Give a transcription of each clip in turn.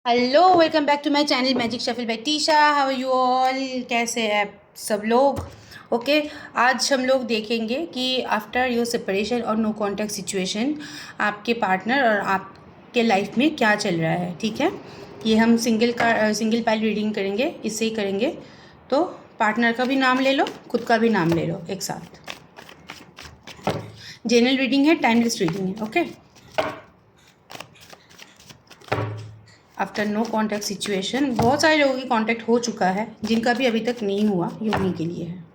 Hello, welcome back to my channel magic shuffle by Tisha. How are you all? कैसे हैं सब लोग? Okay, आज हम लोग देखेंगे कि आफ्टर योर सेपरेशन और नो कॉन्टैक्ट सिचुएशन आपके पार्टनर और आपके लाइफ में क्या चल रहा है। ठीक है, ये हम सिंगल पाइल रीडिंग करेंगे, इससे ही करेंगे। तो पार्टनर का भी नाम ले लो, खुद का भी नाम ले लो एक साथ। जनरल रीडिंग है, टाइमलेस रीडिंग है। Okay, after no contact situation बहुत सारे लोगों की कॉन्टैक्ट हो चुका है, जिनका भी अभी तक नहीं हुआ, ये उन्हीं के लिए है।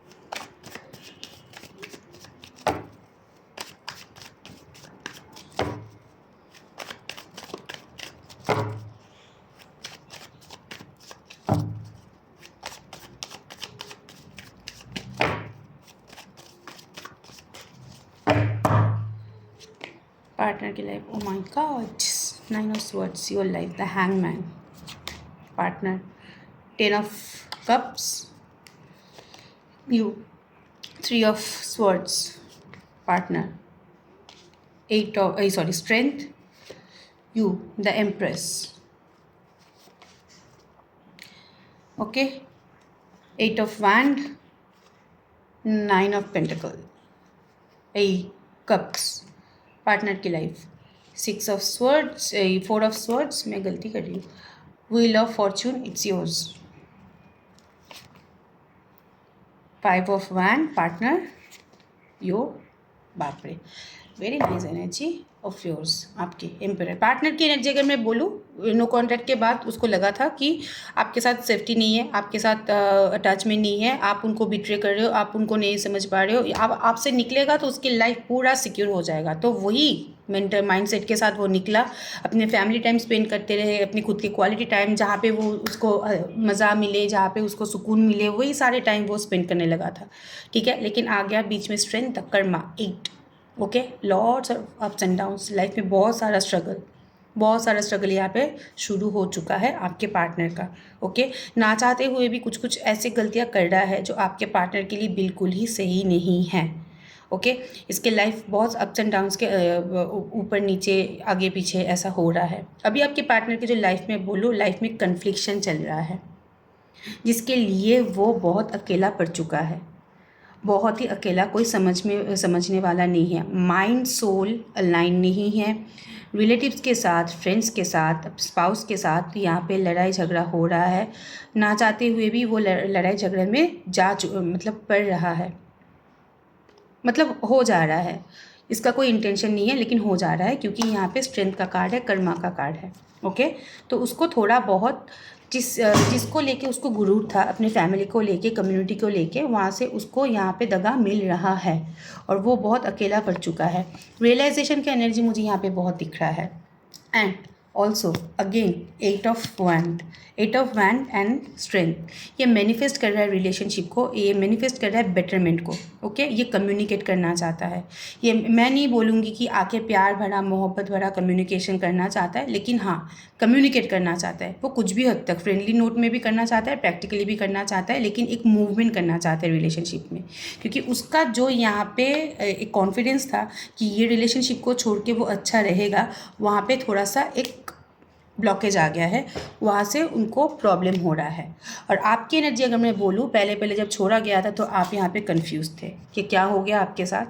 पार्टनर की life, oh my God, 9 of swords, your life, the hangman. Partner, 10 of cups, you, 3 of swords, partner, 8 of strength, you, the empress. Okay, 8 of wand, 9 of pentacle, 8 cups, partner की life, 6 of swords, 4 of swords, मैं गलती कर रही हूँ, wheel of fortune, it's yours, 5 of wand, partner, your, बाप रे, very nice energy of yours, आपके empire. Partner की एनर्जी अगर मैं बोलूँ, नो कॉन्टैक्ट के बाद उसको लगा था कि आपके साथ सेफ्टी नहीं है, आपके साथ अटैचमेंट नहीं है, आप उनको बिट्रे कर रहे हो, आप उनको नहीं समझ पा रहे हो। आप आपसे निकलेगा तो उसकी लाइफ पूरा सिक्योर हो जाएगा। तो वही मेंटल माइंडसेट के साथ वो निकला, अपने फैमिली टाइम स्पेंड करते रहे, अपनी खुद की क्वालिटी टाइम, जहाँ पे वो उसको मज़ा मिले, जहाँ पे उसको सुकून मिले, वही सारे टाइम वो स्पेंड करने लगा था। ठीक है, लेकिन आ गया बीच में strength, Karma, 8। Okay, lots of ups and downs, life में बहुत सारा स्ट्रगल यहाँ पे शुरू हो चुका है आपके पार्टनर का। ओके, ना चाहते हुए भी कुछ कुछ ऐसी गलतियाँ कर रहा है जो आपके पार्टनर के लिए बिल्कुल ही सही नहीं है। ओके, इसके लाइफ बहुत अप्स एंड डाउन्स के ऊपर नीचे आगे पीछे ऐसा हो रहा है। अभी आपके पार्टनर की जो लाइफ में बोलो, लाइफ में कन्फ्लिक्शन चल रहा है, जिसके लिए वो बहुत अकेला पड़ चुका है, बहुत ही अकेला, कोई समझने वाला नहीं है। माइंड सोल अलाइन नहीं है। रिलेटिव्स के साथ, फ्रेंड्स के साथ, स्पाउस के साथ यहाँ पे लड़ाई झगड़ा हो रहा है। ना चाहते हुए भी वो लड़ाई झगड़े में मतलब पड़ रहा है, मतलब हो जा रहा है। इसका कोई इंटेंशन नहीं है, लेकिन हो जा रहा है, क्योंकि यहाँ पे स्ट्रेंथ का कार्ड है, कर्मा का कार्ड है। ओके, तो उसको थोड़ा बहुत जिसको लेके उसको गुरूर था, अपने फैमिली को लेके, कम्युनिटी को लेके, वहाँ से उसको यहाँ पे दगा मिल रहा है और वो बहुत अकेला पड़ चुका है। रियलाइजेशन का एनर्जी मुझे यहाँ पे बहुत दिख रहा है। And also again 8 of wand and strength, ये मैनिफेस्ट कर रहा है रिलेशनशिप को, ये मैनिफेस्ट कर रहा है बेटरमेंट को। ओके, ये कम्युनिकेट करना चाहता है। ये मैं नहीं बोलूँगी कि आके प्यार भरा, मोहब्बत भरा कम्युनिकेशन करना चाहता है, लेकिन हाँ, कम्युनिकेट करना चाहता है। वो कुछ भी हद तक फ्रेंडली नोट में भी करना चाहता है, प्रैक्टिकली भी करना चाहता है, लेकिन एक मूवमेंट करना चाहता है रिलेशनशिप में, क्योंकि उसका जो यहाँ पे एक कॉन्फिडेंस था कि ये रिलेशनशिप को छोड़ के वो अच्छा रहेगा, वहाँ पे थोड़ा सा एक ब्लॉकेज आ गया है, वहाँ से उनको प्रॉब्लम हो रहा है। और आपकी एनर्जी अगर मैं बोलूँ, पहले जब छोड़ा गया था तो आप यहाँ पे कंफ्यूज थे कि क्या हो गया आपके साथ।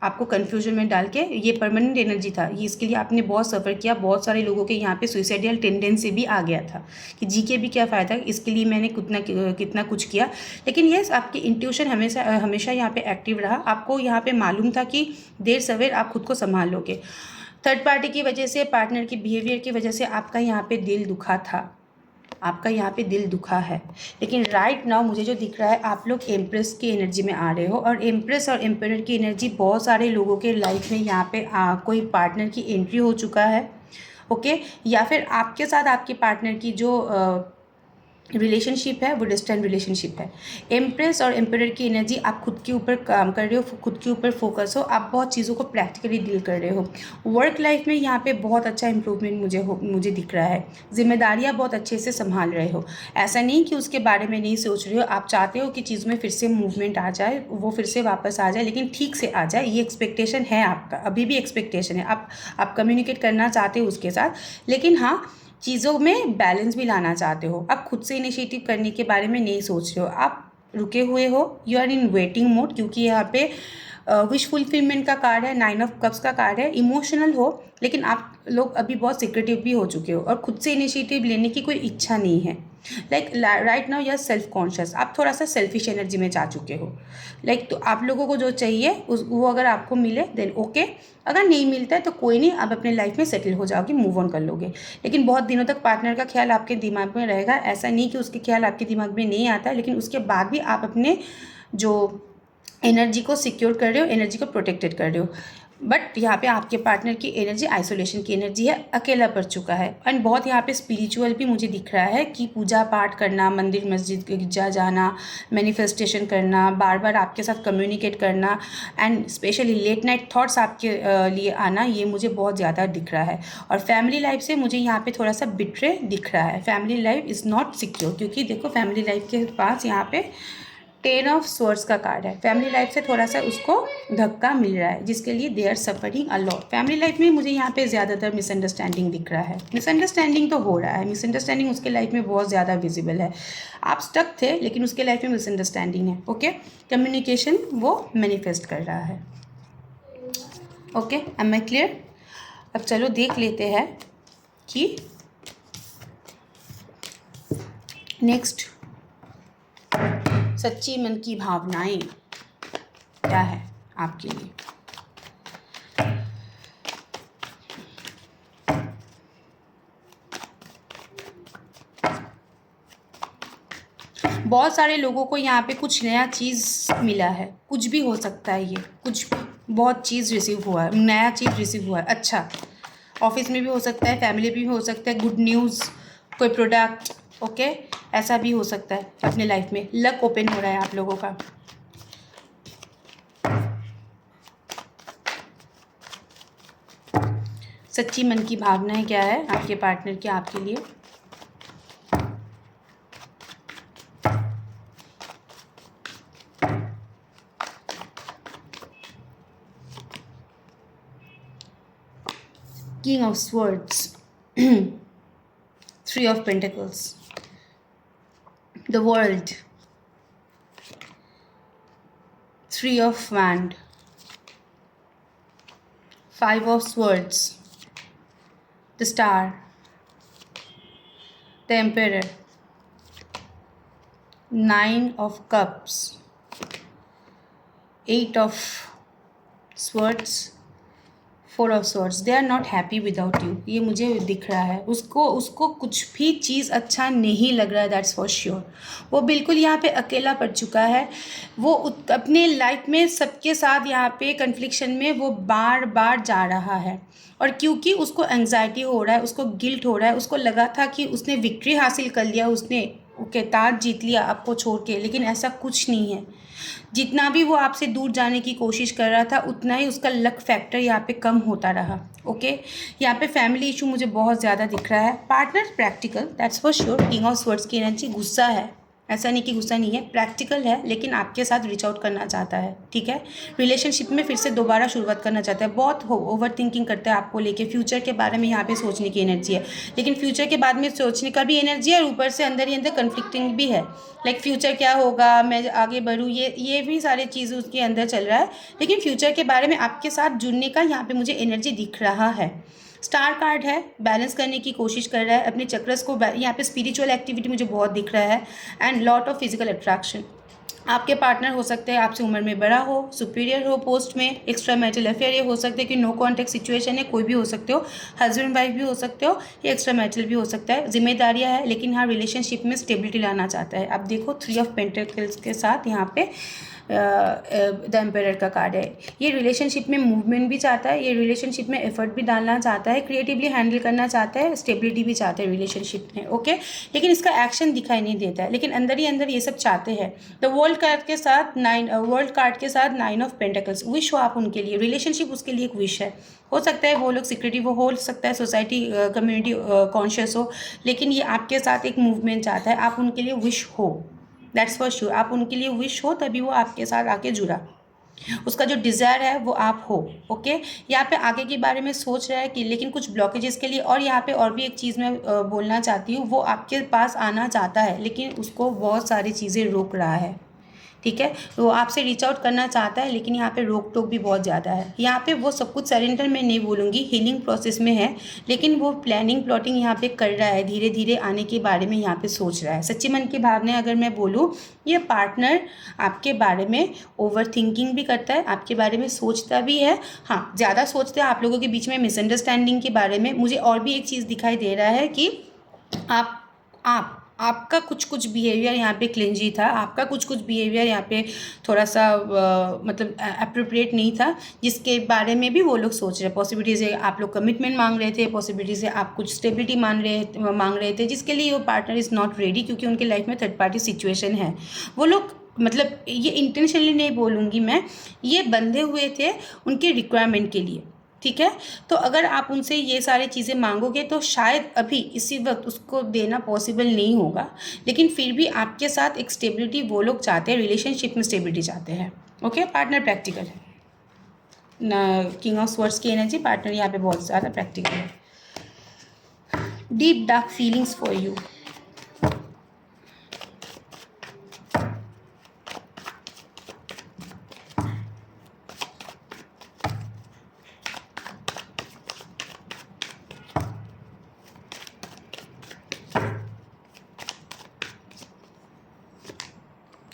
आपको कन्फ्यूजन में डाल के, ये परमानेंट एनर्जी था, ये इसके लिए आपने बहुत सफ़र किया। बहुत सारे लोगों के यहाँ पे सुइसाइडल टेंडेंसी भी आ गया था कि जी के भी क्या फ़ायदा, इसके लिए मैंने कितना कुछ किया। लेकिन यस, आपकी इंट्यूशन हमेशा यहाँ पे एक्टिव रहा। आपको यहाँ पे मालूम था कि देर सवेर आप खुद को संभाल लोगे। थर्ड पार्टी की वजह से, पार्टनर की बिहेवियर की वजह से आपका यहाँ पे दिल दुखा था, आपका यहाँ पे दिल दुखा है। लेकिन राइट नाउ मुझे जो दिख रहा है, आप लोग एम्प्रेस की एनर्जी में आ रहे हो, और एम्प्रेस और एम्परर की एनर्जी, बहुत सारे लोगों के लाइफ में यहाँ पे कोई पार्टनर की एंट्री हो चुका है। ओके, या फिर आपके साथ आपके पार्टनर की जो रिलेशनशिप है वो डिस्टेंट रिलेशनशिप है। एम्प्रेस और एम्परर की एनर्जी, आप खुद के ऊपर काम कर रहे हो, खुद के ऊपर फोकस हो, आप बहुत चीज़ों को प्रैक्टिकली डील कर रहे हो। वर्क लाइफ में यहाँ पे बहुत अच्छा इंप्रूवमेंट मुझे दिख रहा है। जिम्मेदारियाँ बहुत अच्छे से संभाल रहे हो। ऐसा नहीं कि उसके बारे में नहीं सोच रहे हो, आप चाहते हो कि चीज़ में फिर से मूवमेंट आ जाए, वो फिर से वापस आ जाए, लेकिन ठीक से आ जाए, ये एक्सपेक्टेशन है आपका, अभी भी एक्सपेक्टेशन है। आप कम्युनिकेट करना चाहते हो उसके साथ, लेकिन हाँ, चीज़ों में बैलेंस भी लाना चाहते हो। आप खुद से इनिशिएटिव करने के बारे में नहीं सोच रहे हो, आप रुके हुए हो, you are in waiting mode, क्योंकि यहाँ पे विश फुलफिलमेंट का कार्ड है, 9 ऑफ कप्स का कार्ड है। इमोशनल हो, लेकिन आप लोग अभी बहुत सिक्रेटिव भी हो चुके हो और खुद से इनिशिएटिव लेने की कोई इच्छा नहीं है। Like right now you are self conscious, आप थोड़ा सा सेल्फिश एनर्जी में जा चुके हो। तो आप लोगों को जो चाहिए वो अगर आपको मिले देन ओके, अगर नहीं मिलता है तो कोई नहीं, आप अपने लाइफ में सेटल हो जाओगे, मूव ऑन कर लोगे। लेकिन बहुत दिनों तक पार्टनर का ख्याल आपके दिमाग में रहेगा। ऐसा नहीं कि उसके ख्याल आपके दिमाग में नहीं आता, लेकिन उसके बाद भी आप अपने जो एनर्जी को सिक्योर कर रहे हो, एनर्जी को प्रोटेक्टेड कर रहे हो। बट यहाँ पे आपके पार्टनर की एनर्जी आइसोलेशन की एनर्जी है, अकेला पड़ चुका है। एंड बहुत यहाँ पे स्पिरिचुअल भी मुझे दिख रहा है कि पूजा पाठ करना, मंदिर मस्जिद गिरजा जाना, मैनिफेस्टेशन करना, बार बार आपके साथ कम्युनिकेट करना, and specially late night thoughts आपके लिए आना, ये मुझे बहुत ज़्यादा दिख रहा है। और फैमिली लाइफ से मुझे यहाँ पे थोड़ा सा बिट्रे दिख रहा है। Family life is not secure, क्योंकि देखो फैमिली लाइफ के पास यहाँ पे 10 ऑफ स्वर्ड्स का कार्ड है। फैमिली लाइफ से थोड़ा सा उसको धक्का मिल रहा है, जिसके लिए they are suffering a lot. Family life में मुझे यहाँ पे ज़्यादातर मिसअंडरस्टैंडिंग दिख रहा है। मिसअंडरस्टैंडिंग तो हो रहा है, मिसअंडरस्टैंडिंग उसके लाइफ में बहुत ज़्यादा विजिबल है। आप स्टक थे, लेकिन उसके लाइफ में मिसअंडरस्टैंडिंग है। ओके, कम्युनिकेशन वो मैनिफेस्ट कर रहा है। Okay, am I clear? अब चलो देख लेते हैं कि नेक्स्ट सच्ची मन की भावनाएं क्या है आपके लिए। बहुत सारे लोगों को यहाँ पे कुछ नया चीज़ मिला है, कुछ भी हो सकता है, ये कुछ भी बहुत चीज़ रिसीव हुआ है, नया चीज़ रिसीव हुआ है। अच्छा, ऑफिस में भी हो सकता है, फैमिली भी हो सकता है, गुड न्यूज़, कोई प्रोडक्ट, ओके, ऐसा भी हो सकता है अपने लाइफ में। लक ओपन हो रहा है आप लोगों का। सच्ची मन की भावनाएं क्या है आपके पार्टनर की आपके लिए। King of Swords, 3 of Pentacles, the World, 3 of Wands, 5 of Swords, the Star, the Emperor, 9 of Cups, 8 of Swords, 4 of Swords. They are not happy without you. ये मुझे दिख रहा है। उसको कुछ भी चीज़ अच्छा नहीं लग रहा है, दैट्स फॉर श्योर। वो बिल्कुल यहाँ पे अकेला पड़ चुका है। वो अपने लाइफ में सबके साथ यहाँ पे कन्फ्लिक्शन में वो बार बार जा रहा है, और क्योंकि उसको एंग्जाइटी हो रहा है, उसको गिल्ट हो रहा है। उसको लगा था कि उसने विक्ट्री हासिल कर लिया, उसने ओके ताज जीत लिया आपको छोड़ के, लेकिन ऐसा कुछ नहीं है। जितना भी वो आपसे दूर जाने की कोशिश कर रहा था, उतना ही उसका लक फैक्टर यहाँ पे कम होता रहा। ओके, यहाँ पे फैमिली इशू मुझे बहुत ज़्यादा दिख रहा है। Partner practical, that's for sure. King of swords की एनर्जी, गुस्सा है, ऐसा नहीं कि गुस्सा नहीं है, प्रैक्टिकल है, लेकिन आपके साथ रीच आउट करना चाहता है। ठीक है, रिलेशनशिप में फिर से दोबारा शुरुआत करना चाहता है। बहुत ओवर थिंकिंग करता है आपको लेके, फ्यूचर के बारे में यहाँ पे सोचने की एनर्जी है, लेकिन फ्यूचर के बाद में सोचने का भी एनर्जी है, और ऊपर से अंदर ही अंदर कन्फ्लिक्टिंग भी है। लाइक फ्यूचर क्या होगा, मैं आगे बढ़ूँ, ये भी सारी चीज़ें उसके अंदर चल रहा है, लेकिन फ्यूचर के बारे में आपके साथ जुड़ने का यहाँ पे मुझे एनर्जी दिख रहा है। स्टार कार्ड है, बैलेंस करने की कोशिश कर रहा है अपने चक्रस को। यहाँ पे स्पिरिचुअल एक्टिविटी मुझे बहुत दिख रहा है, and lot of physical attraction. आपके पार्टनर हो सकते हैं आपसे उम्र में बड़ा हो, सुपीरियर हो पोस्ट में, एक्स्ट्रा मैरिटल अफेयर ये हो सकते हैं कि नो कॉन्टैक्ट सिचुएशन है, कोई भी हो सकते हो, हस्बैंड वाइफ भी हो सकते हो, या एक्स्ट्रा मैरिटल भी हो सकता है। जिम्मेदारियां है, लेकिन हाँ रिलेशनशिप में स्टेबिलिटी लाना चाहता है। अब देखो 3 ऑफ पेंटिकल्स के साथ यहाँ पे द एम्पायर का कार्ड है। ये रिलेशनशिप में मूवमेंट भी चाहता है, ये रिलेशनशिप में एफर्ट भी डालना चाहता है, क्रिएटिवली हैंडल करना चाहता है, स्टेबिलिटी भी चाहता है रिलेशनशिप में। ओके, लेकिन इसका एक्शन दिखाई नहीं देता है, लेकिन अंदर ही अंदर ये सब चाहते हैं। द वर्ल्ड कार्ड के साथ वर्ल्ड कार्ड के साथ 9 ऑफ पेंटिकल्स, विश हो आप उनके लिए, रिलेशनशिप उसके लिए एक विश है। हो सकता है वो लोग सिक्रेटिव हो सकता है सोसाइटी कम्युनिटी कॉन्शियस हो, लेकिन ये आपके साथ एक मूवमेंट चाहता है, आप उनके लिए विश हो, दैट्स फॉर श्योर। आप उनके लिए विश हो तभी वो आपके साथ आके जुड़ा। उसका जो डिज़ायर है वो आप हो। ओके, यहाँ पे आगे के बारे में सोच रहा है कि, लेकिन कुछ ब्लॉकेजेस के लिए। और यहाँ पे और भी एक चीज़ मैं बोलना चाहती हूँ, वो आपके पास आना चाहता है लेकिन उसको बहुत सारी चीज़ें रोक रहा है। ठीक है, वो आपसे रीच आउट करना चाहता है लेकिन यहाँ पे रोक टोक भी बहुत ज़्यादा है। यहाँ पे वो सब कुछ सरेंडर में नहीं बोलूँगी, हीलिंग प्रोसेस में है, लेकिन वो प्लानिंग प्लॉटिंग यहाँ पे कर रहा है, धीरे धीरे आने के बारे में यहाँ पे सोच रहा है। सच्ची मन की भावना अगर मैं बोलूँ, ये पार्टनर आपके बारे में ओवर थिंकिंग भी करता है, आपके बारे में सोचता भी है। हाँ, ज़्यादा सोचते हैं आप लोगों के बीच में मिसअंडरस्टैंडिंग के बारे में। मुझे और भी एक चीज़ दिखाई दे रहा है कि आपका कुछ बिहेवियर यहाँ पे क्लिंजी था, आपका कुछ बिहेवियर यहाँ पे थोड़ा सा मतलब अप्रोप्रिएट नहीं था, जिसके बारे में भी वो लोग सोच रहे हैं। पॉसिबिलिटी से आप लोग कमिटमेंट मांग रहे थे, पॉसिबिलिटी से आप कुछ स्टेबिलिटी मांग रहे थे, जिसके लिए वो पार्टनर इज़ नॉट रेडी, क्योंकि उनके लाइफ में थर्ड पार्टी सिचुएशन है। वो लोग, मतलब ये इंटेंशनली नहीं बोलूँगी मैं, ये बंधे हुए थे उनके रिक्वायरमेंट के लिए। ठीक है, तो अगर आप उनसे ये सारी चीज़ें मांगोगे तो शायद अभी इसी वक्त उसको देना पॉसिबल नहीं होगा, लेकिन फिर भी आपके साथ एक स्टेबिलिटी वो लोग चाहते हैं, रिलेशनशिप में स्टेबिलिटी चाहते हैं। ओके, पार्टनर प्रैक्टिकल है ना, किंग ऑफ स्वर्ड्स की एनर्जी, पार्टनर यहाँ पे बहुत ज़्यादा प्रैक्टिकल है। Deep dark feelings for you.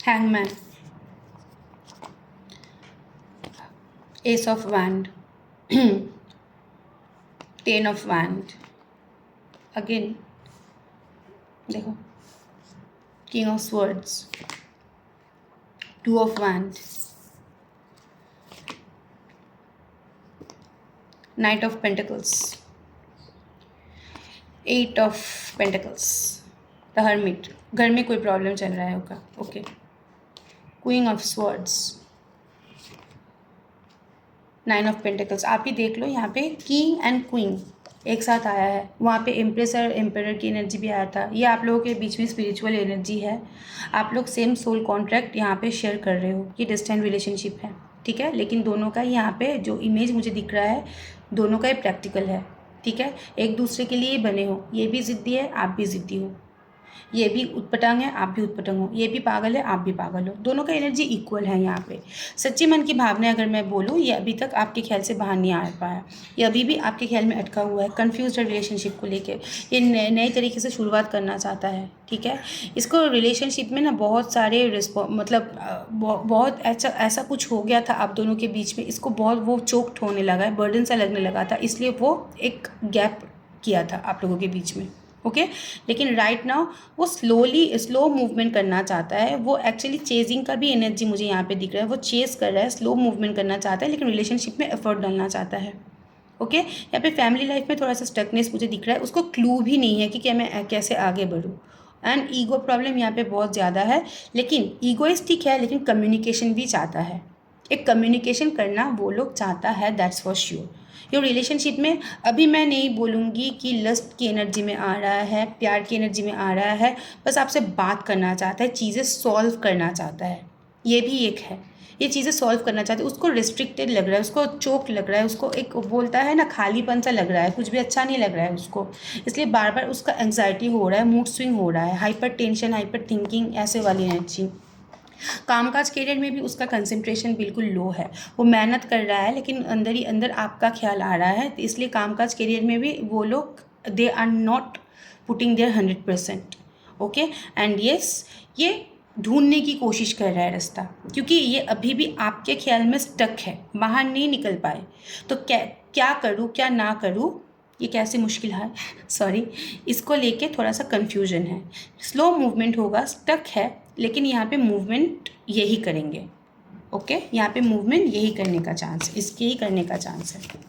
Hangman, Ace of Wand, Ten of Wand, again देखो, King of Swords, Two of Wand, Knight of Pentacles, Eight of Pentacles, The Hermit, घर में कोई प्रॉब्लम चल रहा है होगा। Okay, queen of swords, nine of pentacles. आप ही देख लो, यहाँ पे किंग एंड क्वीन एक साथ आया है, वहाँ पे एम्प्रेस और एम्परर की एनर्जी भी आया था। ये आप लोगों के बीच में स्पिरिचुअल एनर्जी है, आप लोग सेम सोल कॉन्ट्रैक्ट यहाँ पे शेयर कर रहे हो, ये डिस्टेंट रिलेशनशिप है। ठीक है, लेकिन दोनों का यहाँ पे जो इमेज मुझे दिख रहा है, दोनों का ही प्रैक्टिकल है। ठीक है, एक दूसरे के लिए बने हो, ये भी ज़िद्दी है, आप भी ज़िद्दी हो, ये भी उत्पटांग है, आप भी उत्पटांग हो, ये भी पागल है, आप भी पागल हो, दोनों का एनर्जी इक्वल है यहाँ पे। सच्ची मन की भावना अगर मैं बोलूँ, ये अभी तक आपके ख्याल से बाहर नहीं आ पाया, ये अभी भी आपके ख्याल में अटका हुआ है, कन्फ्यूज है रिलेशनशिप को लेके, ये नए तरीके से शुरुआत करना चाहता है। ठीक है, इसको रिलेशनशिप में ना बहुत सारे मतलब बहुत ऐसा कुछ हो गया था आप दोनों के बीच में, इसको बहुत वो चोक्ड होने लगा है, बर्डन सा लगने लगा था, इसलिए वो एक गैप किया था आप लोगों के बीच में। ओके, लेकिन राइट नाउ वो स्लो मूवमेंट करना चाहता है, वो एक्चुअली चेजिंग का भी एनर्जी मुझे यहाँ पे दिख रहा है, वो चेज कर रहा है, स्लो मूवमेंट करना चाहता है, लेकिन रिलेशनशिप में एफर्ट डालना चाहता है। ओके, यहाँ पे फैमिली लाइफ में थोड़ा सा स्टकनेस मुझे दिख रहा है, उसको क्लू भी नहीं है कि क्या मैं कैसे आगे बढ़ूँ, एंड ईगो प्रॉब्लम यहाँ पे बहुत ज़्यादा है, लेकिन ईगोइस्टिक है, लेकिन कम्युनिकेशन भी चाहता है, एक कम्युनिकेशन करना वो लोग चाहता है, दैट्स फॉर श्योर। ये रिलेशनशिप में अभी मैं नहीं बोलूँगी कि लस्ट की एनर्जी में आ रहा है, प्यार की एनर्जी में आ रहा है, बस आपसे बात करना चाहता है, चीज़ें सॉल्व करना चाहता है, ये भी एक है, ये चीज़ें सॉल्व करना चाहते हैं, उसको रिस्ट्रिक्टेड लग रहा है, उसको चोक लग रहा है, उसको एक बोलता है ना खालीपन सा लग रहा है, कुछ भी अच्छा नहीं लग रहा है उसको, इसलिए बार बार उसका एंग्जाइटी हो रहा है, मूड स्विंग हो रहा है, हाइपर टेंशन, हाइपर थिंकिंग, ऐसे वाली एनर्जी। कामकाज करियर में भी उसका कंसंट्रेशन बिल्कुल लो है, वो मेहनत कर रहा है, लेकिन अंदर ही अंदर आपका ख्याल आ रहा है, तो इसलिए कामकाज करियर में भी वो लोग they are not putting their 100%। Okay, and yes, ये ढूंढने की कोशिश कर रहा है रास्ता, क्योंकि ये अभी भी आपके ख्याल में स्टक है, बाहर नहीं निकल पाए, तो क्या करूँ क्या ना करूँ, ये कैसे मुश्किल है सॉरी, इसको लेके थोड़ा सा कन्फ्यूजन है, स्लो मूवमेंट होगा, स्टक है, लेकिन यहाँ पे मूवमेंट यही करेंगे। ओके, यहाँ पे मूवमेंट यही करने का चांस, इसके ही करने का चांस है।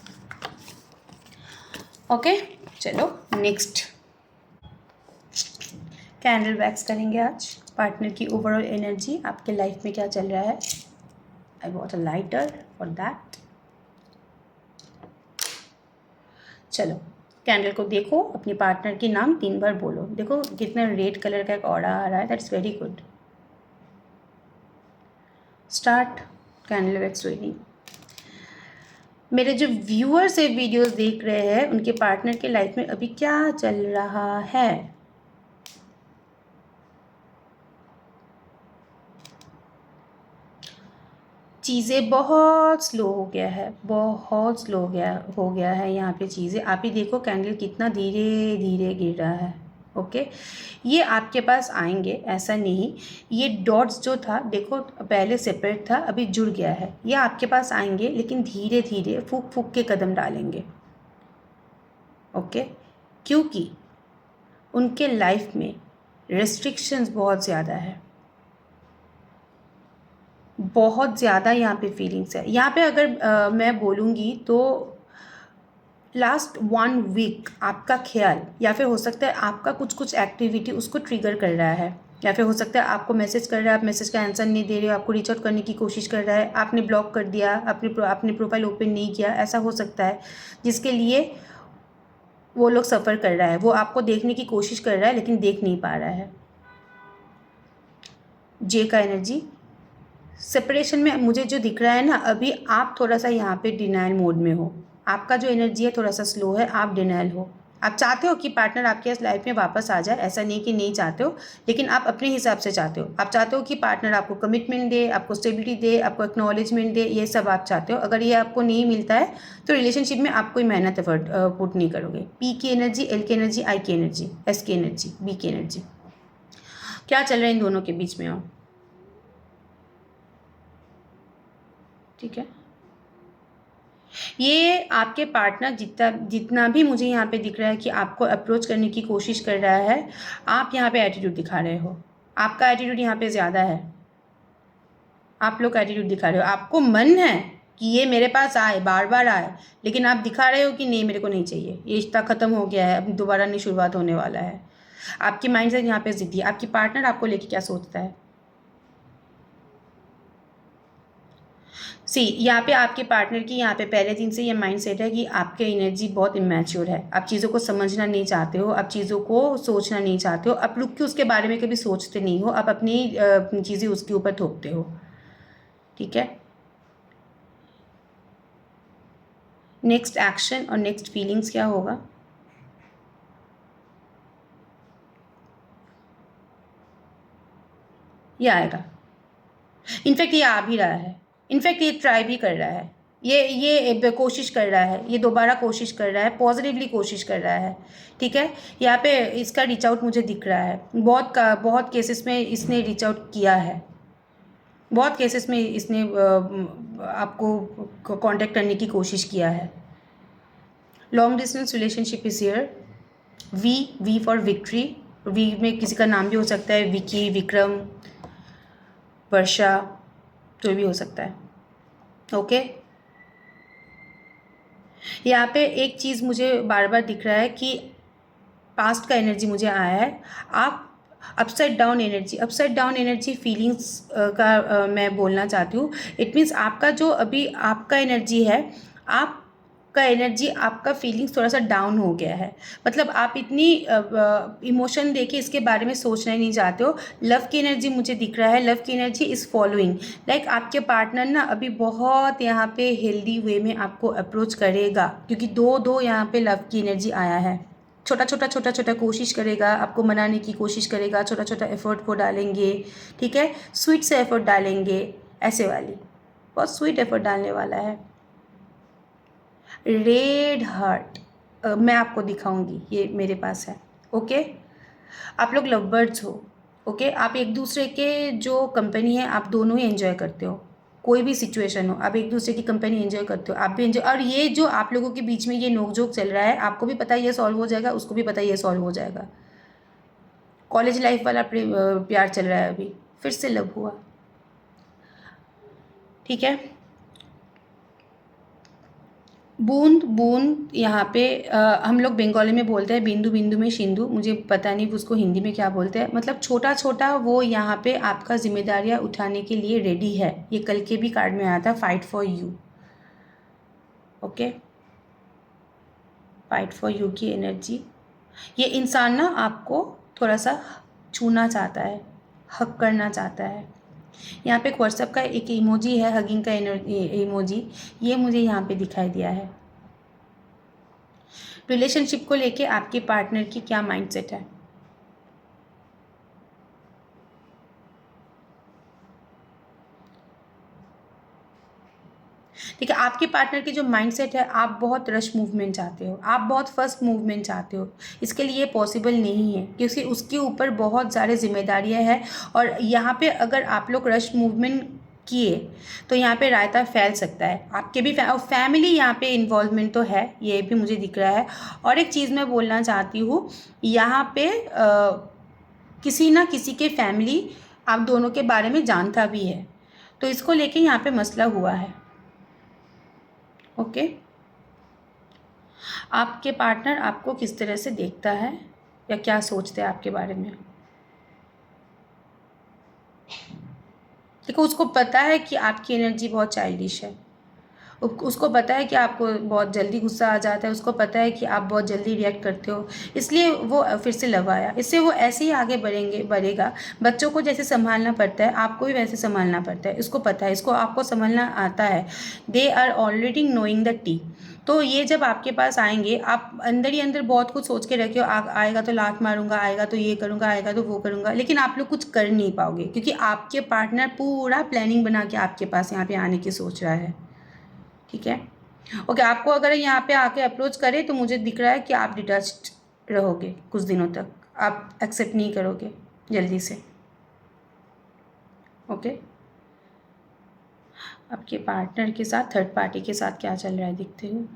ओके, चलो नेक्स्ट कैंडल वैक्स करेंगे आज, पार्टनर की ओवरऑल एनर्जी, आपके लाइफ में क्या चल रहा है। I got a lighter for that. चलो कैंडल को देखो, अपने पार्टनर के नाम 3 बार बोलो, देखो कितना रेड कलर का एक ऑरा आ रहा है, that's very good. Start. Candle explaining. मेरे जो व्यूअर्स ये वीडियोस देख रहे हैं उनके पार्टनर के लाइफ में अभी क्या चल रहा है? चीज़ें बहुत स्लो हो गया है, बहुत स्लो हो गया है यहाँ पे चीज़ें। आप ही देखो कैंडल कितना धीरे धीरे गिर रहा है। ओके, ये आपके पास आएंगे, ऐसा नहीं। ये डॉट्स जो था देखो पहले सेपरेट था, अभी जुड़ गया है। ये आपके पास आएंगे लेकिन धीरे धीरे फूक फूक के कदम डालेंगे। ओके, क्योंकि उनके लाइफ में रेस्ट्रिक्शंस बहुत ज़्यादा है, बहुत ज़्यादा यहाँ पे फीलिंग्स है। यहाँ पे अगर मैं बोलूँगी तो लास्ट 1 वीक आपका ख्याल, या फिर हो सकता है आपका कुछ एक्टिविटी उसको ट्रिगर कर रहा है, या फिर हो सकता है आपको मैसेज कर रहा है, आप मैसेज का आंसर नहीं दे रहे हो, आपको रीच आउट करने की कोशिश कर रहा है, आपने ब्लॉक कर दिया, आपने प्रोफाइल ओपन नहीं किया, ऐसा हो सकता है। जिसके लिए वो लोग सफ़र कर रहा है, वो आपको देखने की कोशिश कर रहा है लेकिन देख नहीं पा रहा है। जे का एनर्जी सेपरेशन में मुझे जो दिख रहा है ना, अभी आप थोड़ा सा यहाँ पे डिनाइल मोड में हो। आपका जो एनर्जी है थोड़ा सा स्लो है, आप डिनाइल हो। आप चाहते हो कि पार्टनर आपके इस लाइफ में वापस आ जाए, ऐसा नहीं कि नहीं चाहते हो, लेकिन आप अपने हिसाब से चाहते हो। आप चाहते हो कि पार्टनर आपको कमिटमेंट दे, आपको स्टेबिलिटी दे, आपको एक्नॉलेजमेंट दे, ये सब आप चाहते हो। अगर ये आपको नहीं मिलता है तो रिलेशनशिप में आप कोई मेहनत एफर्ट पुट नहीं करोगे। पी की एनर्जी, एल की एनर्जी, आई की एनर्जी, एस की एनर्जी, बी की एनर्जी, क्या चल रहा है इन दोनों के बीच में हो? ठीक है, ये आपके पार्टनर जितना भी मुझे यहाँ पे दिख रहा है कि आपको अप्रोच करने की कोशिश कर रहा है, आप यहाँ पे एटीट्यूड दिखा रहे हो। आपका एटीट्यूड यहाँ पे ज़्यादा है, आप लोग एटीट्यूड दिखा रहे हो। आपको मन है कि ये मेरे पास आए, बार बार आए, लेकिन आप दिखा रहे हो कि नहीं मेरे को नहीं चाहिए, ये रिश्ता ख़त्म हो गया है, अब दोबारा नहीं शुरुआत होने वाला है। आपकी माइंड सेट यहाँ पे ज़िद्दी है। आपकी पार्टनर आपको लेके क्या सोचता है? सी, यहाँ पे आपके पार्टनर की यहाँ पे पहले दिन से ये माइंड सेट है कि आपके एनर्जी बहुत इमेच्योर है। आप चीज़ों को समझना नहीं चाहते हो, आप चीज़ों को सोचना नहीं चाहते हो, आप रुक के उसके बारे में कभी सोचते नहीं हो, आप अपनी चीज़ें उसके ऊपर थोपते हो। ठीक है, नेक्स्ट एक्शन और नेक्स्ट फीलिंग्स क्या होगा? ये आएगा। इनफैक्ट ये आ भी रहा है, इनफैक्ट ये ट्राई भी कर रहा है, ये कोशिश कर रहा है, ये दोबारा कोशिश कर रहा है, पॉजिटिवली कोशिश कर रहा है। ठीक है, यहाँ पे इसका रीच आउट मुझे दिख रहा है। बहुत केसेस में इसने रीच आउट किया है, बहुत केसेस में इसने आपको कांटेक्ट करने की कोशिश किया है। Long distance relationship is here. V for victory. V में किसी का नाम भी हो सकता है, विकी, विक्रम, वर्षा, तो भी हो सकता है। ओके, यहाँ पे एक चीज़ मुझे बार बार दिख रहा है कि पास्ट का एनर्जी मुझे आया है। आप अपसाइड डाउन एनर्जी फीलिंग्स का मैं बोलना चाहती हूँ। इट मीन्स आपका जो अभी आपका एनर्जी है, आपका एनर्जी, आपका फीलिंग्स थोड़ा सा डाउन हो गया है। मतलब आप इतनी इमोशन देके इसके बारे में सोचना ही नहीं चाहते हो। लव की एनर्जी मुझे दिख रहा है, लव की एनर्जी इज़ फॉलोइंग। लाइक आपके पार्टनर ना अभी बहुत यहाँ पे हेल्दी वे में आपको अप्रोच करेगा, क्योंकि दो यहाँ पे लव की एनर्जी आया है। छोटा छोटा कोशिश करेगा, आपको मनाने की कोशिश करेगा, छोटा छोटा एफर्ट को डालेंगे। ठीक है, स्वीट से एफर्ट डालेंगे, ऐसे वाली बहुत स्वीट एफर्ट डालने वाला है। रेड हार्ट मैं आपको दिखाऊंगी, ये मेरे पास है। ओके, आप लोग लव बर्ड्स हो। ओके, आप एक दूसरे के जो कंपनी है आप दोनों ही एंजॉय करते हो। कोई भी सिचुएशन हो, आप एक दूसरे की कंपनी एंजॉय करते हो, आप भी एंजॉय। और ये जो आप लोगों के बीच में ये नोकझोंक चल रहा है, आपको भी पता है ये सॉल्व हो जाएगा, उसको भी पता है ये सॉल्व हो जाएगा। कॉलेज लाइफ वाला प्यार चल रहा है, अभी फिर से लव हुआ। ठीक है, बूंद बूंद यहाँ पे हम लोग बंगाली में बोलते हैं बिंदु बिंदु में सिंधु, मुझे पता नहीं उसको हिंदी में क्या बोलते हैं। मतलब छोटा छोटा वो यहाँ पे आपका जिम्मेदारियाँ उठाने के लिए रेडी है। ये कल के भी कार्ड में आया था, fight for you. Okay, fight for you की एनर्जी। ये इंसान ना आपको थोड़ा सा छूना चाहता है, हक करना चाहता है। यहाँ पे व्हाट्सएप का एक इमोजी है, हगिंग का इमोजी, ये मुझे यहाँ पे दिखाई दिया है। रिलेशनशिप को लेके आपके पार्टनर की क्या माइंडसेट है? ठीक है, आपके पार्टनर की जो माइंडसेट है, आप बहुत रश मूवमेंट चाहते हो, आप बहुत फर्स्ट मूवमेंट चाहते हो। इसके लिए पॉसिबल नहीं है क्योंकि उसके ऊपर बहुत सारे जिम्मेदारियां हैं, और यहाँ पे अगर आप लोग रश मूवमेंट किए तो यहाँ पे रायता फैल सकता है। आपके भी फैमिली यहाँ पे इन्वॉल्वमेंट तो है, ये भी मुझे दिख रहा है। और एक चीज़ मैं बोलना चाहती हूँ, यहाँ पे किसी ना किसी के फैमिली आप दोनों के बारे में जानता भी है, तो इसको लेके यहाँ पे मसला हुआ है। ओके, आपके पार्टनर आपको किस तरह से देखता है या क्या सोचते हैं आपके बारे में? देखो, उसको पता है कि आपकी एनर्जी बहुत चाइल्डिश है, उसको पता है कि आपको बहुत जल्दी गुस्सा आ जाता है, उसको पता है कि आप बहुत जल्दी रिएक्ट करते हो, इसलिए वो फिर से लव आया। इससे वो ऐसे ही आगे बढ़ेगा। बच्चों को जैसे संभालना पड़ता है, आपको भी वैसे संभालना पड़ता है, इसको पता है, इसको आपको संभालना आता है। They are already knowing the tea. तो ये जब आपके पास आएंगे, आप अंदर ही अंदर बहुत कुछ सोच के रखे हो, आएगा तो लात मारूंगा, आएगा तो ये करूंगा, आएगा तो वो करूंगा, लेकिन आप लोग कुछ कर नहीं पाओगे क्योंकि आपके पार्टनर पूरा प्लानिंग बना के आपके पास यहाँ पे आने की सोच रहा है। ठीक है, ओके। आपको अगर यहाँ पे आके अप्रोच करे तो मुझे दिख रहा है कि आप डिटैच्ड रहोगे कुछ दिनों तक, आप एक्सेप्ट नहीं करोगे जल्दी से। ओके, आपके पार्टनर के साथ थर्ड पार्टी के साथ क्या चल रहा है देखते हो।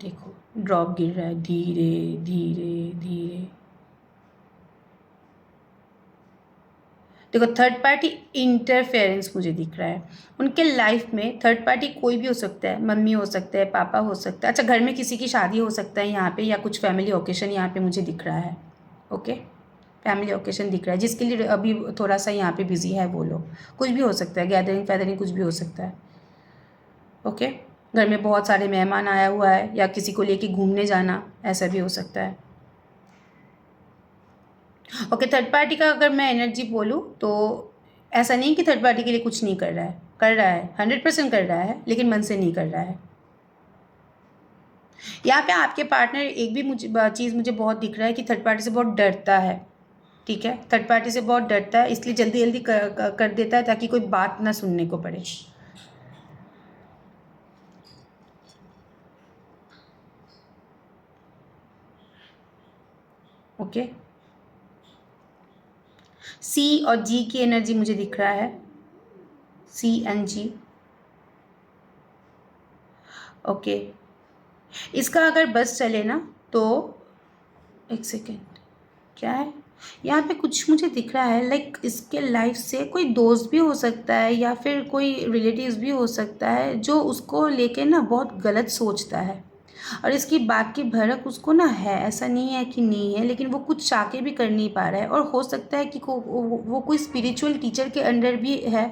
देखो, ड्रॉप गिर रहा है धीरे धीरे धीरे। देखो, थर्ड पार्टी इंटरफेरेंस मुझे दिख रहा है। उनके लाइफ में थर्ड पार्टी कोई भी हो सकता है, मम्मी हो सकता है, पापा हो सकता है, अच्छा घर में किसी की शादी हो सकता है यहाँ पे, या कुछ फैमिली ओकेशन यहाँ पे मुझे दिख रहा है। ओके, फैमिली ओकेशन दिख रहा है जिसके लिए अभी थोड़ा सा यहाँ पे बिजी है वो लोग, कुछ भी हो सकता है, गैदरिंग फैदरिंग कुछ भी हो सकता है। ओके, घर में बहुत सारे मेहमान आया हुआ है या किसी को लेके घूमने जाना, ऐसा भी हो सकता है। ओके, थर्ड पार्टी का अगर मैं एनर्जी बोलूँ तो ऐसा नहीं कि थर्ड पार्टी के लिए कुछ नहीं कर रहा है, कर रहा है, 100% कर रहा है, लेकिन मन से नहीं कर रहा है। यहाँ पे आपके पार्टनर एक भी चीज़ मुझे बहुत दिख रहा है कि थर्ड पार्टी से बहुत डरता है। ठीक है, थर्ड पार्टी से बहुत डरता है, इसलिए जल्दी जल्दी कर देता है ताकि कोई बात ना सुनने को पड़े। ओके, सी और जी की एनर्जी मुझे दिख रहा है, सी एंड जी। ओके, इसका अगर बस चले ना तो एक सेकेंड, क्या है यहाँ पे कुछ मुझे दिख रहा है, लाइक इसके लाइफ से कोई दोस्त भी हो सकता है या फिर कोई रिलेटिव्स भी हो सकता है जो उसको लेके ना बहुत गलत सोचता है, और इसकी बात की भड़क उसको ना है, ऐसा नहीं है कि नहीं है, लेकिन वो कुछ चाह के भी कर नहीं पा रहा है। और हो सकता है कि वो कोई स्पिरिचुअल टीचर के अंडर भी है,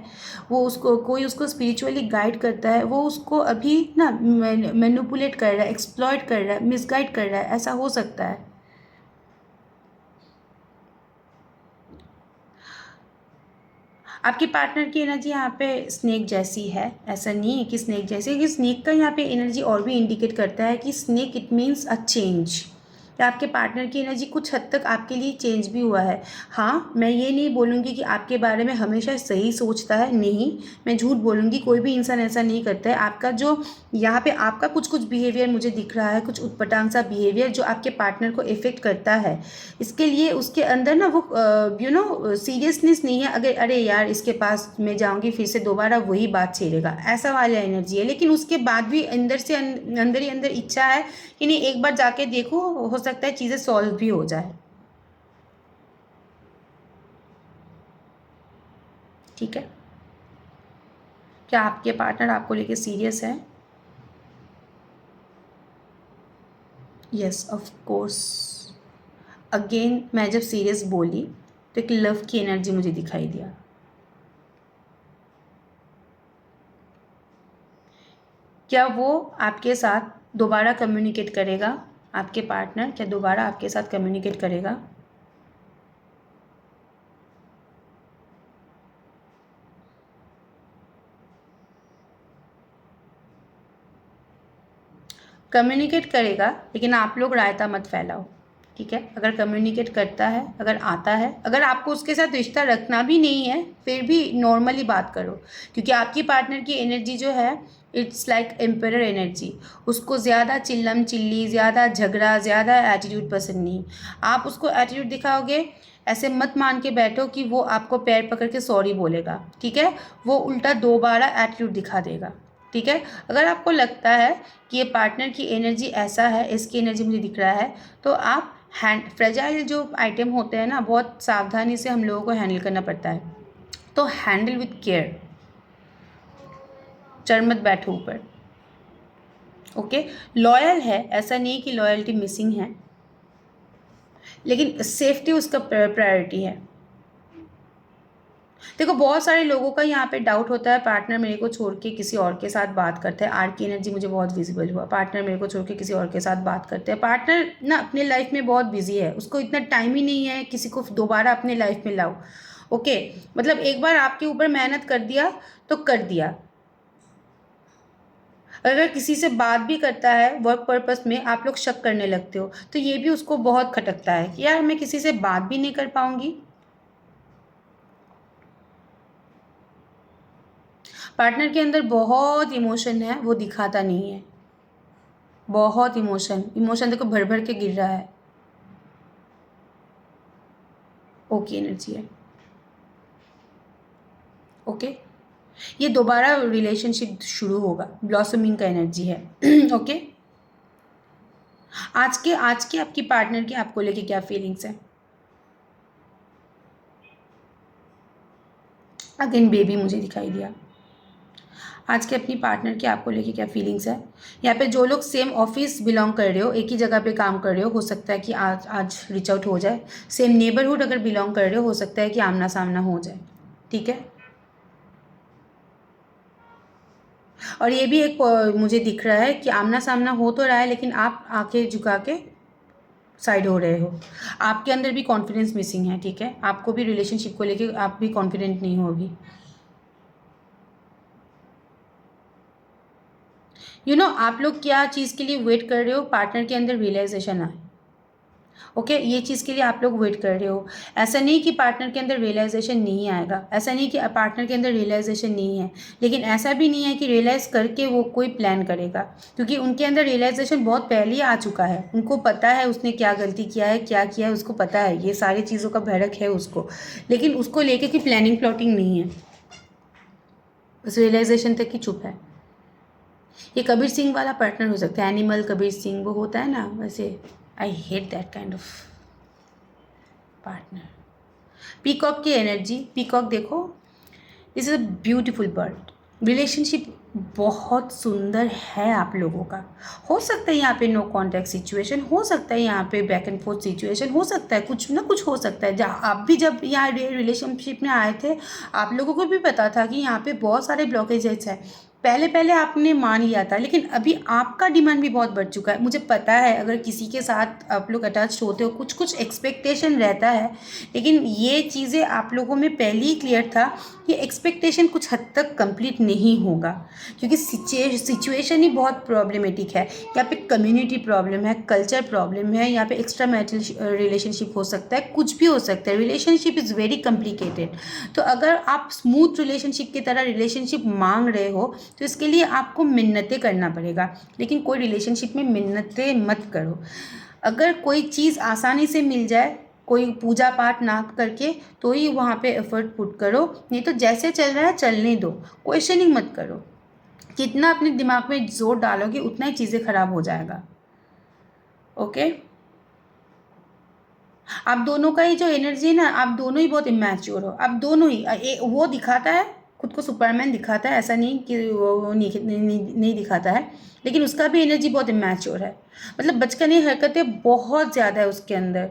वो उसको कोई उसको स्पिरिचुअली गाइड करता है, वो उसको अभी ना मैनिपुलेट कर रहा है, एक्सप्लॉइट कर रहा है, मिसगाइड कर रहा है, ऐसा हो सकता है। आपके पार्टनर की एनर्जी यहाँ पे स्नेक जैसी है, ऐसा नहीं है कि स्नेक जैसी है, कि स्नेक का यहाँ पे एनर्जी और भी इंडिकेट करता है कि snake it means a change, या आपके पार्टनर की एनर्जी कुछ हद तक आपके लिए चेंज भी हुआ है। हाँ, मैं ये नहीं बोलूँगी कि आपके बारे में हमेशा सही सोचता है, नहीं, मैं झूठ बोलूँगी, कोई भी इंसान ऐसा नहीं करता है। आपका जो यहाँ पे आपका कुछ कुछ बिहेवियर मुझे दिख रहा है, कुछ उटपटांग सा बिहेवियर जो आपके पार्टनर को इफेक्ट करता है, इसके लिए उसके अंदर ना वो सीरियसनेस नहीं है, अगर अरे यार इसके पास मैं जाऊँगी फिर से दोबारा वही बात छेड़ेगा, ऐसा वाला एनर्जी है। लेकिन उसके बाद भी अंदर से अंदर ही अंदर इच्छा है कि नहीं, एक बार जाके देखो, हो सकता है चीज़ें सॉल्व भी हो जाए। ठीक है, क्या आपके पार्टनर आपको लेके सीरियस है? Yes, of course. अगेन मैं जब सीरियस बोली तो एक लव की एनर्जी मुझे दिखाई दिया। क्या वो आपके साथ दोबारा कम्युनिकेट करेगा? आपके पार्टनर क्या दोबारा आपके साथ कम्युनिकेट करेगा? कम्युनिकेट करेगा, लेकिन आप लोग रायता मत फैलाओ, ठीक है। अगर कम्युनिकेट करता है, अगर आता है, अगर आपको उसके साथ रिश्ता रखना भी नहीं है, फिर भी नॉर्मली बात करो, क्योंकि आपकी पार्टनर की एनर्जी जो है इट्स लाइक एम्परर एनर्जी। उसको ज़्यादा चिल्लम चिल्ली, ज़्यादा झगड़ा, ज़्यादा एटीट्यूड पसंद नहीं। आप उसको एटीट्यूड दिखाओगे, ऐसे मत मान के बैठो कि वो आपको पैर पकड़ के सॉरी बोलेगा, ठीक है। वो उल्टा दोबारा एटीट्यूड दिखा देगा, ठीक है। अगर आपको लगता है कि ये पार्टनर की एनर्जी ऐसा है, इसकी एनर्जी मुझे दिख रहा है, तो आप फ्रेजाइल जो आइटम होते हैं ना, बहुत सावधानी से हम लोगों को हैंडल करना पड़ता है, तो हैंडल विथ केयर, चढ़ मत बैठो ऊपर, ओके। लॉयल है, ऐसा नहीं कि लॉयल्टी मिसिंग है, लेकिन सेफ्टी उसका प्रायोरिटी है। देखो बहुत सारे लोगों का यहाँ पे डाउट होता है, पार्टनर मेरे को छोड़ के किसी और के साथ बात करते हैं। आर की एनर्जी मुझे बहुत विजिबल हुआ, पार्टनर मेरे को छोड़ के किसी और के साथ बात करते हैं। पार्टनर ना अपने लाइफ में बहुत बिजी है, उसको इतना टाइम ही नहीं है किसी को दोबारा अपने लाइफ में लाओ, ओके। मतलब एक बार आपके ऊपर मेहनत कर दिया तो कर दिया। अगर किसी से बात भी करता है वर्क पर्पस में, आप लोग शक करने लगते हो, तो ये भी उसको बहुत खटकता है कि यार मैं किसी से बात भी नहीं कर पाऊंगी। पार्टनर के अंदर बहुत इमोशन है, वो दिखाता नहीं है। बहुत इमोशन, इमोशन देखो भर भर के गिर रहा है, ओके एनर्जी है, ओके। ये दोबारा रिलेशनशिप शुरू होगा, ब्लॉसमिंग का एनर्जी है, ओके। आज के आपकी पार्टनर की आपको लेके क्या फीलिंग्स है? अगेन बेबी मुझे दिखाई दिया। आज के अपनी पार्टनर की आपको लेके क्या फीलिंग्स है? यहाँ पे जो लोग सेम ऑफिस बिलोंग कर रहे हो, एक ही जगह पे काम कर रहे हो सकता है कि आज रीच आउट हो जाए। सेम नेबरहुड अगर बिलोंग कर रहे हो सकता है कि आमना सामना हो जाए, ठीक है। और ये भी एक मुझे दिख रहा है कि आमना सामना हो तो रहा है, लेकिन आप आंखें झुका के साइड हो रहे हो। आपके अंदर भी कॉन्फिडेंस मिसिंग है, ठीक है। आपको भी रिलेशनशिप को लेके आप भी कॉन्फिडेंट नहीं हो अभी। आप लोग क्या चीज़ के लिए वेट कर रहे हो? पार्टनर के अंदर रियलाइजेशन आए, ओके। ये चीज़ के लिए आप लोग वेट कर रहे हो। ऐसा नहीं कि पार्टनर के अंदर रियलाइजेशन नहीं आएगा, ऐसा नहीं कि पार्टनर के अंदर रियलाइजेशन नहीं है, लेकिन ऐसा भी नहीं है कि रियलाइज़ करके वो कोई प्लान करेगा, क्योंकि उनके अंदर रियलाइजेशन बहुत पहले ही आ चुका है। उनको पता है उसने क्या गलती किया है, क्या किया है, उसको पता है, ये सारी चीज़ों का भड़क है उसको, लेकिन उसको लेके कि प्लानिंग प्लॉटिंग नहीं है, बस रियलाइजेशन तक ही चुप है। ये कबीर सिंह वाला पार्टनर हो सकता है, एनिमल कबीर सिंह वो होता है ना, वैसे। I hate that kind of partner. Peacock की एनर्जी, पीकॉक देखो, this is a beautiful bird. Relationship बहुत सुंदर है आप लोगों का। हो सकता है यहाँ पे नो कॉन्टैक्ट सिचुएशन, हो सकता है यहाँ पे बैक एंड फोर्थ सिचुएशन, हो सकता है कुछ ना कुछ हो सकता है। जहाँ आप भी जब यहाँ रिलेशनशिप में आए थे, आप लोगों को भी पता था कि यहाँ पे बहुत सारे ब्लॉकेजेस हैं। पहले पहले आपने मान लिया था, लेकिन अभी आपका डिमांड भी बहुत बढ़ चुका है। मुझे पता है अगर किसी के साथ आप लोग अटैच होते हो, कुछ कुछ एक्सपेक्टेशन रहता है, लेकिन ये चीज़ें आप लोगों में पहले ही क्लियर था कि एक्सपेक्टेशन कुछ हद तक कंप्लीट नहीं होगा, क्योंकि सिचुएशन ही बहुत प्रॉब्लमेटिक है। यहाँ पे कम्युनिटी प्रॉब्लम है, कल्चर प्रॉब्लम है, यहाँ पे एक्स्ट्रा मैरिटल रिलेशनशिप हो सकता है, कुछ भी हो सकता है। Relationship is very complicated. तो अगर आप स्मूथ रिलेशनशिप की तरह रिलेशनशिप मांग रहे हो, तो इसके लिए आपको मिन्नतें करना पड़ेगा, लेकिन कोई रिलेशनशिप में मिन्नतें मत करो। अगर कोई चीज़ आसानी से मिल जाए, कोई पूजा पाठ ना करके, तो ही वहाँ पे एफर्ट पुट करो, नहीं तो जैसे चल रहा है चलने दो, क्वेश्चनिंग मत करो। जितना अपने दिमाग में जोर डालोगे उतना ही चीज़ें खराब हो जाएगा, ओके। आप दोनों का ही जो एनर्जी है ना, आप दोनों ही बहुत इमेच्योर हो, आप दोनों ही। वो दिखाता है खुद को सुपरमैन दिखाता है, ऐसा नहीं कि वो नहीं दिखाता है, लेकिन उसका भी एनर्जी बहुत इमेच्योर है। मतलब बचकानी हरकतें बहुत ज़्यादा है उसके अंदर।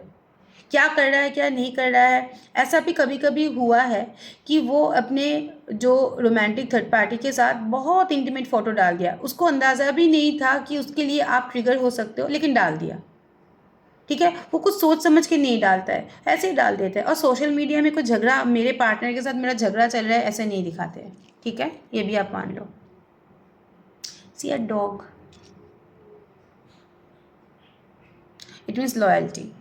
क्या कर रहा है क्या नहीं कर रहा है, ऐसा भी कभी कभी हुआ है कि वो अपने जो रोमांटिक थर्ड पार्टी के साथ बहुत इंटीमेट फ़ोटो डाल दिया, उसको अंदाज़ा भी नहीं था कि उसके लिए आप ट्रिगर हो सकते हो, लेकिन डाल दिया, ठीक है। वो कुछ सोच समझ के नहीं डालता है, ऐसे ही डाल देता है। और सोशल मीडिया में कोई झगड़ा, मेरे पार्टनर के साथ मेरा झगड़ा चल रहा है, ऐसे नहीं दिखाते हैं, ठीक है। ये भी आप मान लो। See a dog, it means loyalty,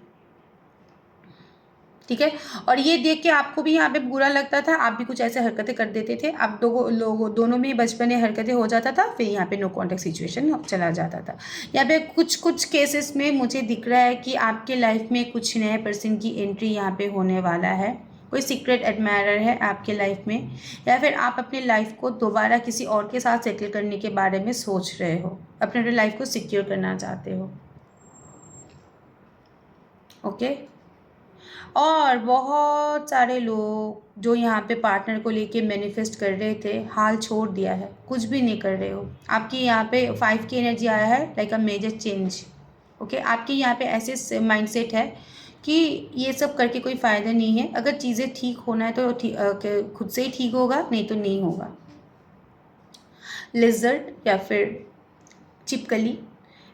ठीक है। और ये देख के आपको भी यहाँ पे बुरा लगता था, आप भी कुछ ऐसे हरकतें कर देते थे, आप दोनों में बचपन में हरकतें हो जाता था, फिर यहाँ पे नो कॉन्टैक्ट सिचुएशन चला जाता था। यहाँ पे कुछ केसेस में मुझे दिख रहा है कि आपके लाइफ में कुछ नए पर्सन की एंट्री यहाँ पे होने वाला है, कोई सीक्रेट एडमायरर है आपके लाइफ में, या फिर आप अपने लाइफ को दोबारा किसी और के साथ सेटल करने के बारे में सोच रहे हो, अपने लाइफ को सिक्योर करना चाहते हो, ओके। और बहुत सारे लोग जो यहाँ पे पार्टनर को लेके मैनिफेस्ट कर रहे थे, हाल छोड़ दिया है, कुछ भी नहीं कर रहे हो। आपकी यहाँ पे 5 की एनर्जी आया है, like a major change, okay. आपकी यहाँ पे ऐसे माइंडसेट है कि ये सब करके कोई फ़ायदा नहीं है, अगर चीज़ें ठीक होना है तो खुद से ही ठीक होगा, नहीं तो नहीं होगा। लिजर्ड या फिर छिपकली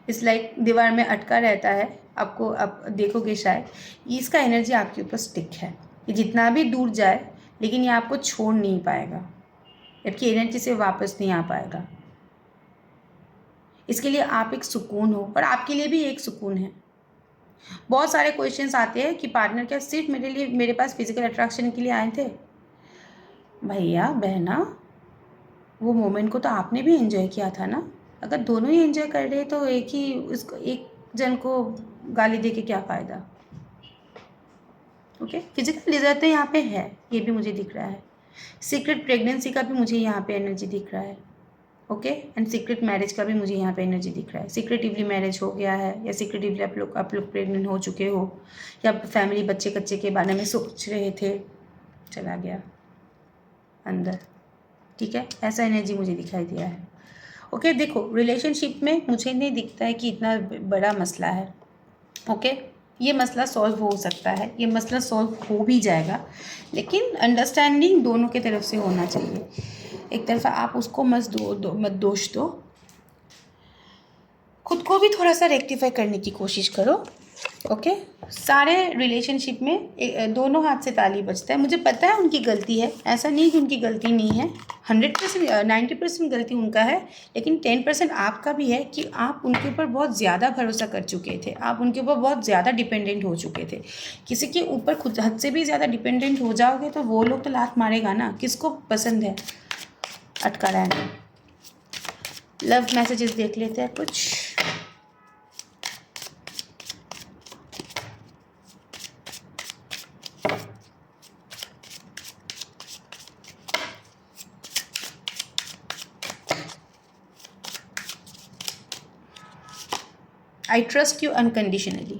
इस लाइक दीवार में अटका रहता है, आपको आप देखोगे शायद, इसका एनर्जी आपके ऊपर स्टिक है। ये जितना भी दूर जाए लेकिन ये आपको छोड़ नहीं पाएगा, आपकी एनर्जी से वापस नहीं आ पाएगा। इसके लिए आप एक सुकून हो, और आपके लिए भी एक सुकून है। बहुत सारे क्वेश्चंस आते हैं कि पार्टनर क्या सिर्फ मेरे पास फिजिकल अट्रैक्शन के लिए आए थे? भैया बहना, वो मोमेंट को तो आपने भी एंजॉय किया था ना। अगर दोनों ही एंजॉय कर रहे तो एक जन को गाली दे के क्या फ़ायदा, ओके। फिजिकल डिज़ायर तो यहाँ पे है, ये भी मुझे दिख रहा है। सीक्रेट प्रेगनेंसी का भी मुझे यहाँ पे एनर्जी दिख रहा है, ओके। एंड सीक्रेट मैरिज का भी मुझे यहाँ पे एनर्जी दिख रहा है। सीक्रेटिवली मैरिज हो गया है, या सीक्रेटिवली आप लोग प्रेग्नेंट हो चुके हो, या फैमिली बच्चे कच्चे के बारे में सोच रहे थे, चला गया अंदर, ठीक है। ऐसा एनर्जी मुझे दिखाई दिया है, ओके। देखो रिलेशनशिप में मुझे नहीं दिखता है कि इतना बड़ा मसला है, ओके। ये मसला सॉल्व हो सकता है, ये मसला सॉल्व हो भी जाएगा, लेकिन अंडरस्टैंडिंग दोनों के तरफ से होना चाहिए। एक तरफा आप उसको मत दोष दो, खुद को भी थोड़ा सा रेक्टिफाई करने की कोशिश करो, ओके। सारे रिलेशनशिप में दोनों हाथ से ताली बजता है। मुझे पता है उनकी गलती है, ऐसा नहीं कि उनकी गलती नहीं है, 100% 90% गलती उनका है, लेकिन 10% आपका भी है कि आप उनके ऊपर बहुत ज़्यादा भरोसा कर चुके थे, आप उनके ऊपर बहुत ज़्यादा डिपेंडेंट हो चुके थे। किसी के ऊपर खुद हद से भी ज़्यादा डिपेंडेंट हो जाओगे तो वो लोग तो लात मारेगा ना, किसको पसंद है अटका रहना। लव मैसेजेस देख लेते हैं कुछ। I trust you unconditionally,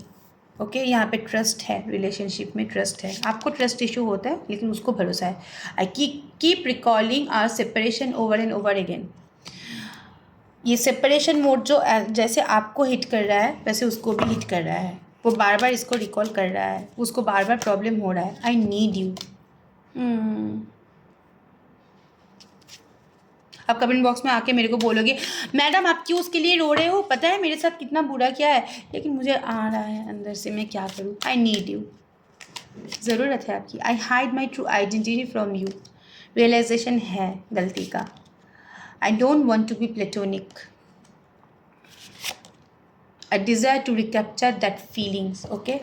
okay. यहाँ पे ट्रस्ट है, रिलेशनशिप में ट्रस्ट है। आपको ट्रस्ट इशू होता है लेकिन उसको भरोसा है। I keep recalling our separation over and over again. ये सेपरेशन मोड जो जैसे आपको हिट कर रहा है वैसे उसको भी हिट कर रहा है, वो बार बार इसको रिकॉल कर रहा है, उसको बार बार प्रॉब्लम हो रहा है। I need you. आप कमेंट बॉक्स में आके मेरे को बोलोगे मैडम आप क्यों उसके लिए रो रहे हो, पता है मेरे साथ कितना बुरा किया है, लेकिन मुझे आ रहा है अंदर से, मैं क्या करूँ। आई नीड यू, ज़रूरत है आपकी। I hide my true identity from you, realisation है गलती का। I don't want to be platonic, I desire to recapture that feelings, okay.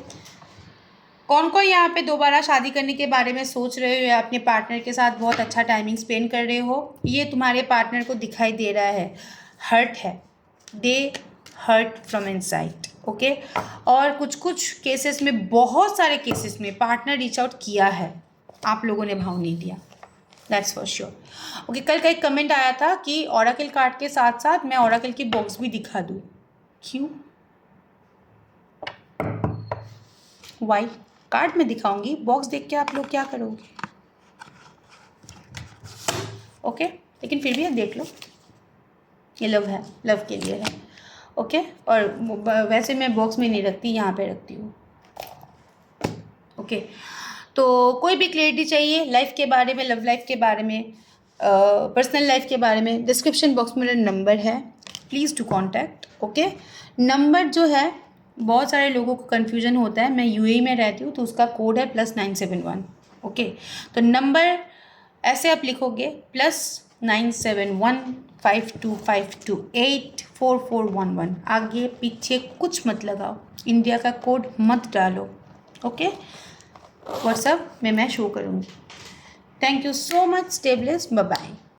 कौन कौन यहाँ पे दोबारा शादी करने के बारे में सोच रहे हो या अपने पार्टनर के साथ बहुत अच्छा टाइमिंग स्पेंड कर रहे हो, ये तुम्हारे पार्टनर को दिखाई दे रहा है, हर्ट है, they hurt from inside, okay. और कुछ केसेस में, बहुत सारे केसेस में पार्टनर रीच आउट किया है, आप लोगों ने भाव नहीं दिया, दैट्स फॉर श्योर, ओके। कल का एक कमेंट आया था कि ओरेकल कार्ड के साथ साथ मैं ओरेकल की बॉक्स भी दिखा दूँ, क्यों, वाई? कार्ड में दिखाऊंगी, बॉक्स देख के आप लोग क्या करोगे, ओके। लेकिन फिर भी देख लो, ये लव है, लव के लिए है, ओके। और वैसे मैं बॉक्स में नहीं रखती, यहाँ पे रखती हूँ, ओके। तो कोई भी क्लियरिटी चाहिए लाइफ के बारे में, लव लाइफ के बारे में, पर्सनल लाइफ के बारे में, डिस्क्रिप्शन बॉक्स में मेरा नंबर है, please to contact, okay. Number जो है, बहुत सारे लोगों को कन्फ्यूजन होता है, मैं यूएई में रहती हूँ तो उसका कोड है +971, ओके। तो नंबर ऐसे आप लिखोगे +9715252844111, आगे पीछे कुछ मत लगाओ, इंडिया का कोड मत डालो, ओके। व्हाट्सएप में मैं शो करूँगी। Thank you so much, stay blessed, bye bye.